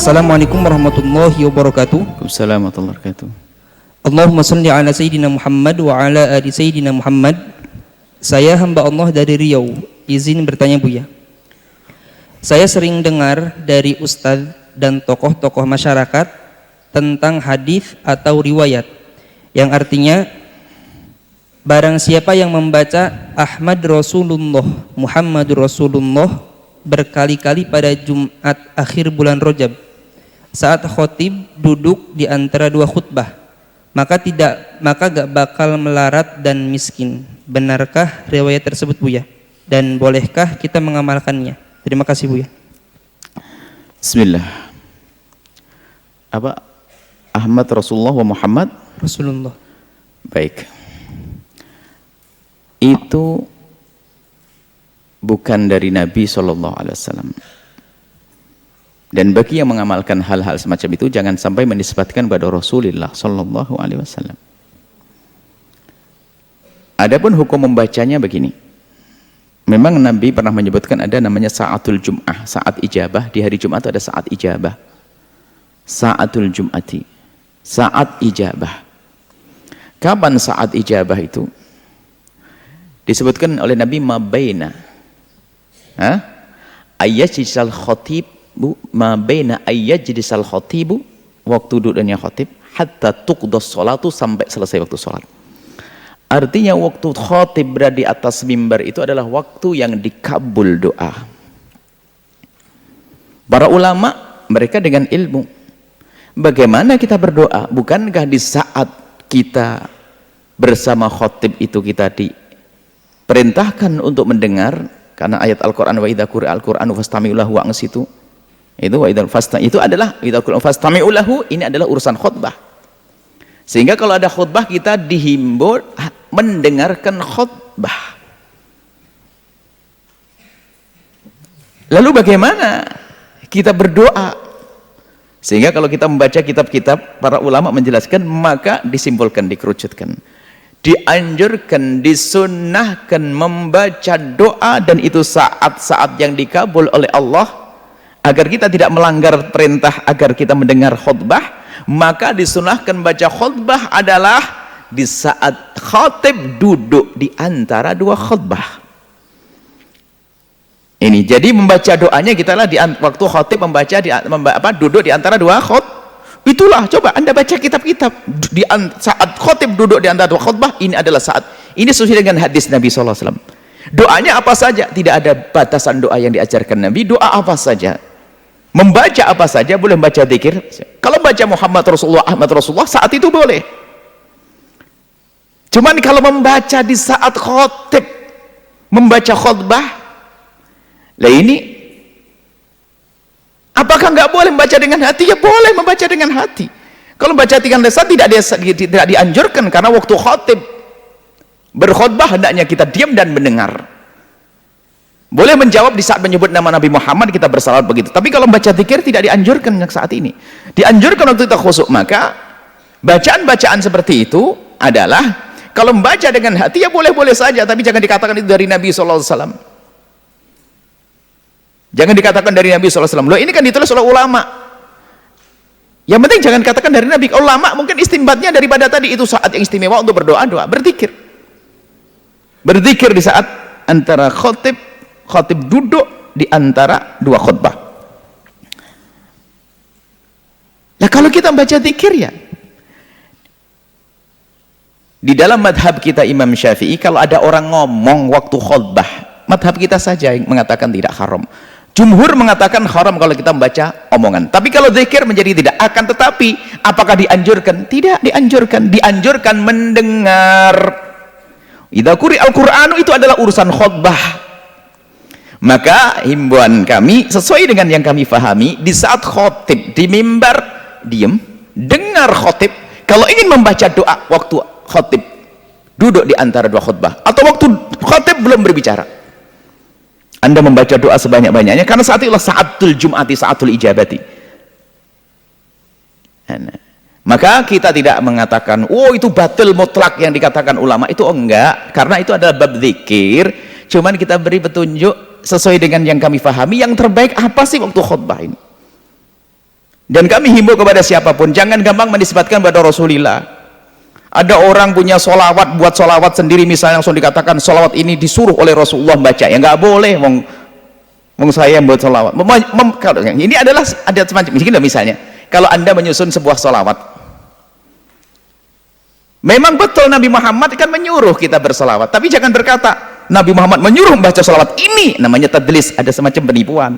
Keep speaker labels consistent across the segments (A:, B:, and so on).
A: Assalamualaikum warahmatullahi wabarakatuh.
B: Assalamualaikum warahmatullahi wabarakatuh.
A: Allahumma salli ala Sayyidina Muhammad wa ala ali Sayyidina Muhammad. Saya hamba Allah dari Riau. Izin bertanya Buya. Saya sering dengar dari ustadz dan tokoh-tokoh masyarakat tentang hadis atau riwayat yang artinya barang siapa yang membaca Ahmad Rasulullah, Muhammadur Rasulullah berkali-kali pada Jumat akhir bulan Rajab saat khotib duduk di antara dua khutbah, maka gak bakal melarat dan miskin. Benarkah riwayat tersebut Buya? Dan bolehkah kita mengamalkannya? Terima kasih Buya.
B: Bismillah. Apa? Ahmad Rasulullah wa Muhammad
A: Rasulullah.
B: Baik. Itu bukan dari Nabi SAW. Dan bagi yang mengamalkan hal-hal semacam itu, jangan sampai menisbatkan pada Rasulullah SAW. Adapun hukum membacanya begini. Memang Nabi pernah menyebutkan ada namanya sa'atul jum'ah, saat ijabah. Di hari Jumat ada saat ijabah. Sa'atul jum'ati, saat ijabah. Kapan saat ijabah itu? Disebutkan oleh Nabi mabaina ayyajlisal khatibu, mabaina ayyajlisal khatibu, waktu duduknya khatib, hatta tuqdas sholatu, sampai selesai waktu sholat. Artinya waktu khatib berada di atas mimbar itu adalah waktu yang dikabul doa. Para ulama mereka dengan ilmu. Bagaimana kita berdoa? Bukankah di saat kita bersama khatib itu kita diperintahkan untuk mendengar? Karena ayat Al-Quran wa idza quri'al Qur'anu fastami'u lahu wa ansitu. Itu wa idza itu adalah idza quri'al fastami'u lahu, ini adalah urusan khutbah. Sehingga kalau ada khutbah kita dihimbau mendengarkan khutbah. Lalu bagaimana kita berdoa? Sehingga kalau kita membaca kitab-kitab para ulama menjelaskan, maka disimpulkan, dikerucutkan, dianjurkan, disunnahkan membaca doa, dan itu saat-saat yang dikabul oleh Allah. Agar kita tidak melanggar perintah, agar kita mendengar khutbah, maka disunnahkan baca khutbah adalah di saat khatib duduk di antara dua khutbah. Ini jadi membaca doanya kita lah di waktu khatib duduk di antara dua khutbah. Itulah, coba Anda baca kitab-kitab di saat khatib duduk di antara dua khutbah, ini adalah saat. Ini sesuai dengan hadis Nabi SAW. Doanya apa saja, tidak ada batasan doa yang diajarkan Nabi. Doa apa saja, membaca apa saja, boleh membaca zikir. Kalau baca Muhammad Rasulullah, Ahmad Rasulullah, saat itu boleh. Cuman kalau membaca di saat khatib, membaca khutbah, lah ini apakah nggak boleh membaca dengan hati? Ya boleh membaca dengan hati. Kalau membaca dengan lisan tidak dianjurkan, karena waktu khatib berkhutbah hendaknya kita diam dan mendengar. Boleh menjawab di saat menyebut nama Nabi Muhammad, kita bersalawat begitu. Tapi kalau membaca zikir tidak dianjurkan saat ini. Dianjurkan waktu kita khusyuk. Maka bacaan-bacaan seperti itu adalah, kalau membaca dengan hati ya boleh-boleh saja, tapi jangan dikatakan itu dari Nabi SAW. Jangan dikatakan dari Nabi SAW. Loh, ini kan ditulis oleh ulama. Yang penting jangan katakan dari Nabi. Ulama mungkin istimbatnya daripada tadi, itu saat yang istimewa untuk berdoa-doa, berzikir. Berzikir di saat antara khatib duduk di antara dua khutbah. Nah, kalau kita membaca zikir ya, di dalam madhab kita Imam Syafi'i, kalau ada orang ngomong waktu khutbah, madhab kita saja yang mengatakan tidak haram. Jumhur mengatakan haram kalau kita membaca omongan. Tapi kalau zikir menjadi tidak. Akan tetapi apakah dianjurkan? Tidak dianjurkan. Dianjurkan mendengar. Idza quri'al Qur'anu, itu adalah urusan khutbah. Maka himbauan kami sesuai dengan yang kami fahami, di saat khotib di mimbar, diam, dengar khotib. Kalau ingin membaca doa waktu khotib duduk di antara dua khutbah, atau waktu khotib belum berbicara, Anda membaca doa sebanyak-banyaknya, karena saat itulah sa'atul jum'ati, sa'atul ijabati. Maka kita tidak mengatakan, oh itu batil mutlak yang dikatakan ulama, itu enggak, karena itu adalah bab zikir. Cuman kita beri petunjuk sesuai dengan yang kami fahami, yang terbaik apa sih waktu khutbah ini. Dan kami himbau kepada siapapun, jangan gampang menisbatkan pada Rasulullah. Ada orang punya solawat, buat solawat sendiri misalnya, langsung dikatakan solawat ini disuruh oleh Rasulullah baca. Ya nggak boleh, wong saya buat solawat. Ini adalah ada semacam misalnya, kalau Anda menyusun sebuah solawat, memang betul Nabi Muhammad kan menyuruh kita bersolawat, tapi jangan berkata Nabi Muhammad menyuruh membaca solawat, ini namanya tadlis, ada semacam penipuan.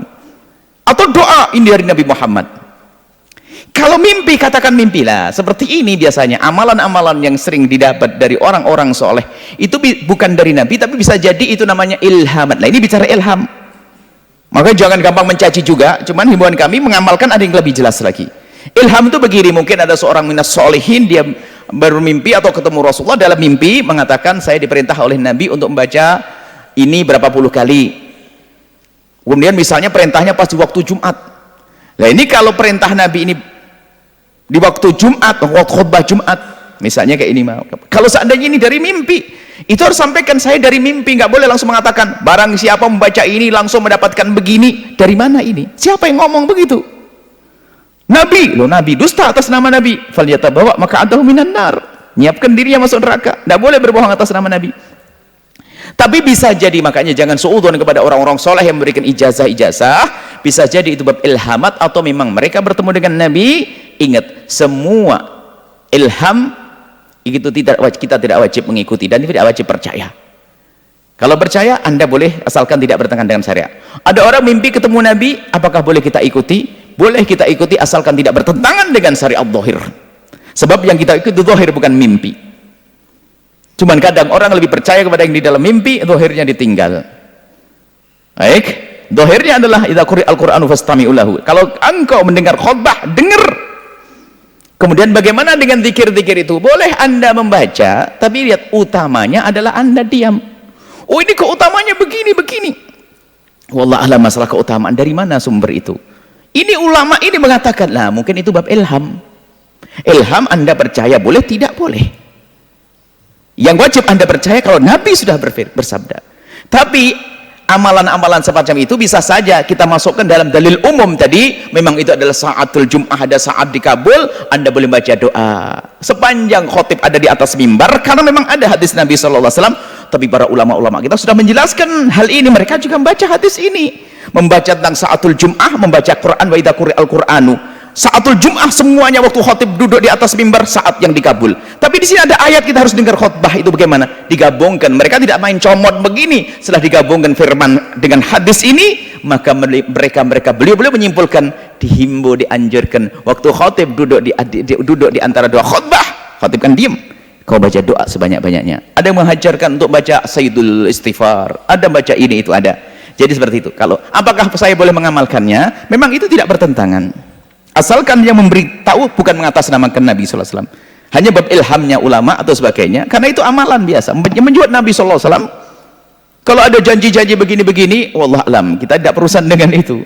B: Atau doa ini dari Nabi Muhammad. Kalau mimpi, katakan mimpilah seperti ini. Biasanya amalan-amalan yang sering didapat dari orang-orang soleh itu bukan dari Nabi, tapi bisa jadi itu namanya ilhamat. Nah, ini bicara ilham, maka jangan gampang mencaci juga. Cuman himbauan kami mengamalkan ada yang lebih jelas lagi. Ilham itu begini, mungkin ada seorang minas solehin, dia bermimpi atau ketemu Rasulullah dalam mimpi mengatakan, saya diperintah oleh Nabi untuk membaca ini berapa puluh kali. Kemudian misalnya perintahnya pas di waktu Jumat. Nah, ini kalau perintah Nabi ini di waktu Jumat, waktu khutbah Jumat misalnya kayak ini, kalau seandainya ini dari mimpi, itu harus sampaikan saya dari mimpi. Nggak boleh langsung mengatakan barang siapa membaca ini langsung mendapatkan begini. Dari mana ini? Siapa yang ngomong begitu? Nabi, loh, Nabi dusta atas nama Nabi, falyatabawa maq'adahu minan nar, nyiapkan dirinya masuk neraka. Nggak boleh berbohong atas nama Nabi. Tapi bisa jadi, makanya jangan suudzon kepada orang-orang soleh yang memberikan ijazah-ijazah. Bisa jadi itu bab ilhamat, atau memang mereka bertemu dengan Nabi. Ingat, semua ilham itu kita tidak wajib mengikuti dan tidak wajib percaya. Kalau percaya, Anda boleh, asalkan tidak bertentangan dengan syariat. Ada orang mimpi ketemu Nabi, apakah boleh kita ikuti? Boleh kita ikuti asalkan tidak bertentangan dengan syariat zahir. Sebab yang kita ikuti zahir, bukan mimpi. Cuman kadang orang lebih percaya kepada yang di dalam mimpi, zahirnya ditinggal. Baik, zahirnya adalah idza quri'al Qur'anu fastami'u lahu. Kalau engkau mendengar khutbah, dengar. Kemudian bagaimana dengan zikir-zikir itu? Boleh Anda membaca, tapi lihat utamanya adalah Anda diam. Oh, ini keutamanya begini-begini. Wallah alam, masalah keutamaan dari mana sumber itu? Ini ulama ini mengatakan, lah mungkin itu bab ilham. Ilham Anda percaya boleh, tidak boleh. Yang wajib Anda percaya kalau Nabi sudah bersabda. Tapi amalan-amalan semacam itu bisa saja kita masukkan dalam dalil umum tadi. Memang itu adalah saatul Jum'ah, ada saat dikabul, Anda boleh baca doa sepanjang khotib ada di atas mimbar, karena memang ada hadis Nabi SAW. Tapi para ulama-ulama kita sudah menjelaskan hal ini, mereka juga membaca hadis ini, membaca tentang saatul Jum'ah, membaca Quran, wa idza quri'al Qur'anu. Saatul Jum'ah semuanya waktu khotib duduk di atas mimbar, saat yang dikabul. Tapi di sini ada ayat, kita harus dengar khutbah itu bagaimana digabungkan. Mereka tidak main comot begini. Setelah digabungkan firman dengan hadis ini, maka beliau menyimpulkan, dihimbau, dianjurkan waktu khotib duduk di antara dua khutbah, khotib kan diem, kau baca doa sebanyak-banyaknya. Ada yang menghajarkan untuk baca Sayyidul Istighfar, ada baca ini, itu ada. Jadi seperti itu. Kalau apakah saya boleh mengamalkannya? Memang itu tidak bertentangan, asalkan yang memberitahu bukan mengatasnamakan Nabi SAW. Hanya bab ilhamnya ulama atau sebagainya, karena itu amalan biasa menjuat Nabi SAW. Kalau ada janji-janji begini-begini, wallah alam, kita tidak perusan dengan itu,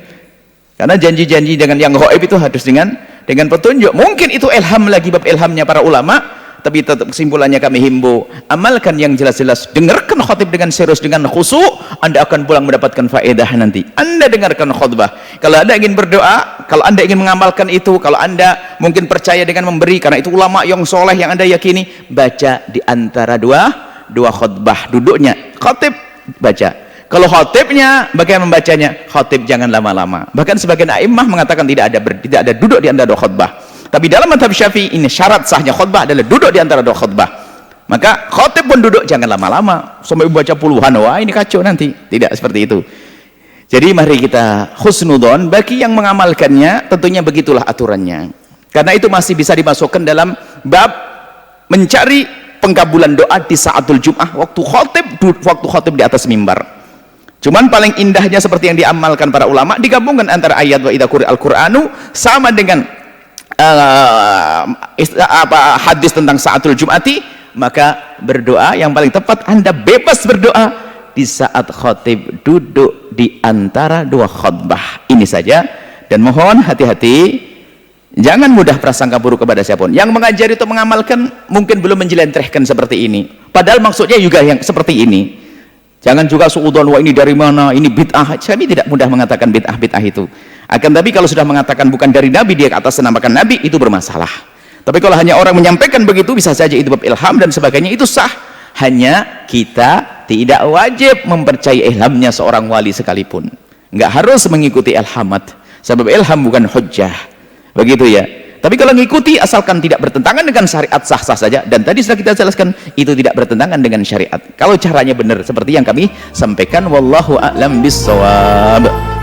B: karena janji-janji dengan yang gaib itu harus dengan petunjuk. Mungkin itu ilham lagi, bab ilhamnya para ulama. Tapi tetap kesimpulannya kami himbau, amalkan yang jelas-jelas, dengarkan khutib dengan serius, dengan khusyuk, Anda akan pulang mendapatkan faedah nanti. Anda dengarkan khutbah. Kalau Anda ingin berdoa, kalau Anda ingin mengamalkan itu, kalau Anda mungkin percaya dengan memberi, karena itu ulama yang soleh yang Anda yakini, baca di antara dua khutbah duduknya, khutib baca. Kalau khutibnya, bagaimana membacanya? Khutib jangan lama-lama. Bahkan sebagian a'immah mengatakan tidak ada duduk di antara dua khutbah. Tapi dalam mazhab Syafi'i, ini syarat sahnya khutbah adalah duduk di antara dua khutbah. Maka khutib pun duduk jangan lama-lama sampai membaca puluhan, wah ini kacau nanti. Tidak seperti itu. Jadi mari kita husnudzon bagi yang mengamalkannya, tentunya begitulah aturannya. Karena itu masih bisa dimasukkan dalam bab mencari pengkabulan doa di saatul Jum'ah, waktu khutib di atas mimbar. Cuman paling indahnya seperti yang diamalkan para ulama, digabungkan antara ayat wa idza quri'al Qur'anu sama dengan hadis tentang saatul Jum'ati. Maka berdoa yang paling tepat, Anda bebas berdoa di saat khotib duduk di antara dua khutbah. Ini saja, dan mohon hati-hati, jangan mudah prasangka buruk kepada siapapun. Yang mengajari itu mengamalkan mungkin belum menjelentrehkan seperti ini, padahal maksudnya juga yang seperti ini. Jangan juga suudzon, wah ini dari mana, ini bid'ah. Kami tidak mudah mengatakan bid'ah itu. Akan tapi kalau sudah mengatakan bukan dari Nabi, dia atas namakan Nabi, itu bermasalah. Tapi kalau hanya orang menyampaikan begitu, bisa saja itu bab ilham dan sebagainya, itu sah. Hanya kita tidak wajib mempercayai ilhamnya seorang wali sekalipun. Nggak harus mengikuti ilhamat. Sebab ilham bukan hujjah. Begitu ya. Tapi kalau mengikuti asalkan tidak bertentangan dengan syariat, sah-sah saja. Dan tadi sudah kita jelaskan, itu tidak bertentangan dengan syariat. Kalau caranya benar seperti yang kami sampaikan, wallahu a'lam bissawab.